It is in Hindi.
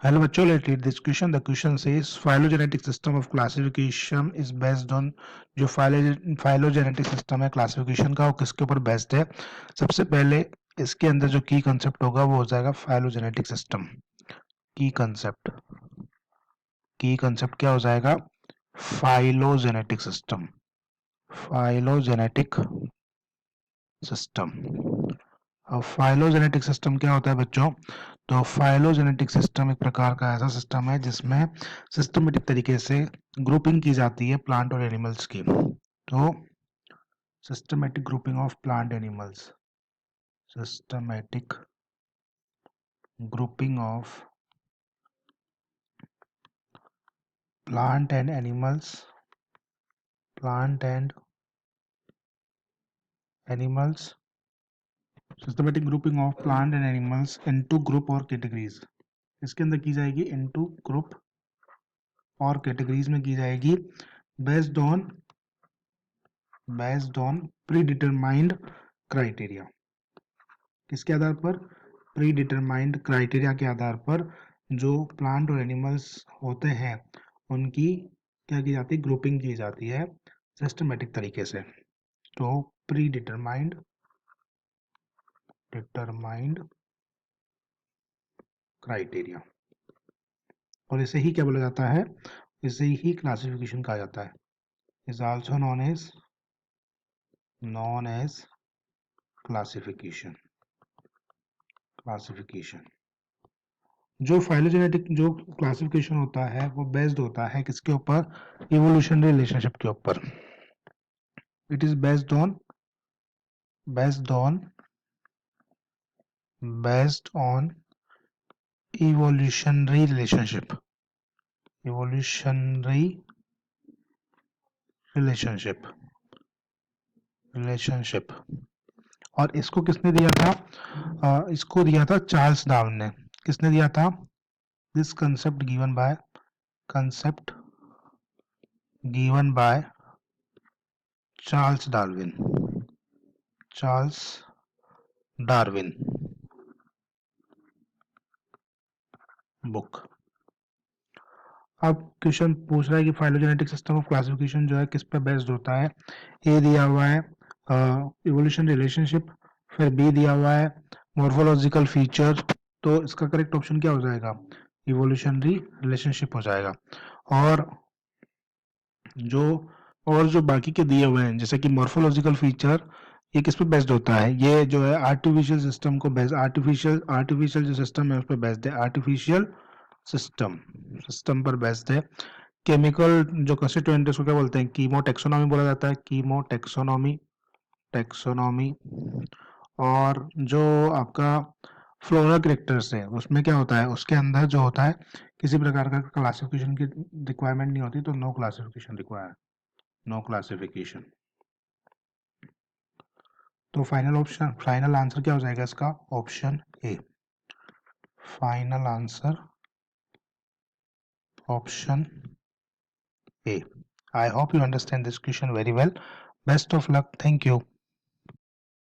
Hello बच्चों, let's read this question. The question says phylogenetic system of classification is based on जो phylogenetic system है classification का वो किसके ऊपर based है. सबसे पहले इसके अंदर जो की concept होगा वो हो जाएगा phylogenetic system. की concept क्या हो जाएगा? phylogenetic system. phylogenetic system. अब फाइलोजेनेटिक सिस्टम क्या होता है बच्चों? तो फाइलोजेनेटिक सिस्टम एक प्रकार का ऐसा सिस्टम है जिसमें सिस्टमेटिक तरीके से ग्रुपिंग की जाती है प्लांट और एनिमल्स की. तो systematic grouping of plant animals, systematic grouping of plant and animals, plant and animals, systematic grouping of plant and animals into group और कैटेगरीज. इसके अंदर की जाएगी इनटू ग्रुप और कैटेगरीज में की जाएगी based on pre determined criteria. किसके आधार पर? प्री डिटरमाइंड क्राइटेरिया के आधार पर जो प्लांट और एनिमल्स होते हैं उनकी क्या की जाती है? ग्रुपिंग की जाती है सिस्टमेटिक तरीके से. तो प्री डिटरमाइंड क्राइटेरिया, और इसे ही क्या बोला जाता है? इसे ही क्लासिफिकेशन कहा जाता है. Is also known as classification. जो फाइलोजेनेटिक जो क्लासिफिकेशन होता है वो बेस्ड होता है किसके ऊपर? इवोल्यूशनरी रिलेशनशिप के ऊपर. It is based on evolutionary relationship. और इसको किसने दिया था? इसको दिया था चार्ल्स डार्विन ने. किसने दिया था? This concept given by Charles Darwin book. अब क्वेश्चन पूछ रहा है कि फाइलोजेनेटिक सिस्टम ऑफ क्लासिफिकेशन जो है किस पे बेस्ड होता है. ए दिया हुआ है इवोल्यूशन रिलेशनशिप, फिर बी दिया हुआ है मॉर्फोलॉजिकल फीचर. तो इसका करेक्ट ऑप्शन क्या हो जाएगा? इवोल्यूशनरी रिलेशनशिप हो जाएगा. और जो बाकी के दिए हुए हैं जैसे कि मॉर्फोलॉजिकल फीचर, ये किस पे बेस्ड होता है? ये जो है आर्टिफिशियल सिस्टम को बेस्ड, आर्टिफिशियल जो सिस्टम है उस पर बेस्ड है. आर्टिफिशियल सिस्टम पर बेस्ड है. केमिकल जो कंस्टिट्यूएंट है उसको क्या बोलते हैं? कीमो टेक्सोनॉमी बोला जाता है. Chemo taxonomy. और जो आपका फ्लोरा कैरेक्टर्स है उसमें क्या होता है? उसके अंदर जो होता है किसी प्रकार का क्लासिफिकेशन की रिक्वायरमेंट नहीं होती, तो नो क्लासिफिकेशन. तो फाइनल आंसर क्या हो जाएगा इसका? Option A. Final answer option A. I hope you understand this question very well. Best of luck. Thank you.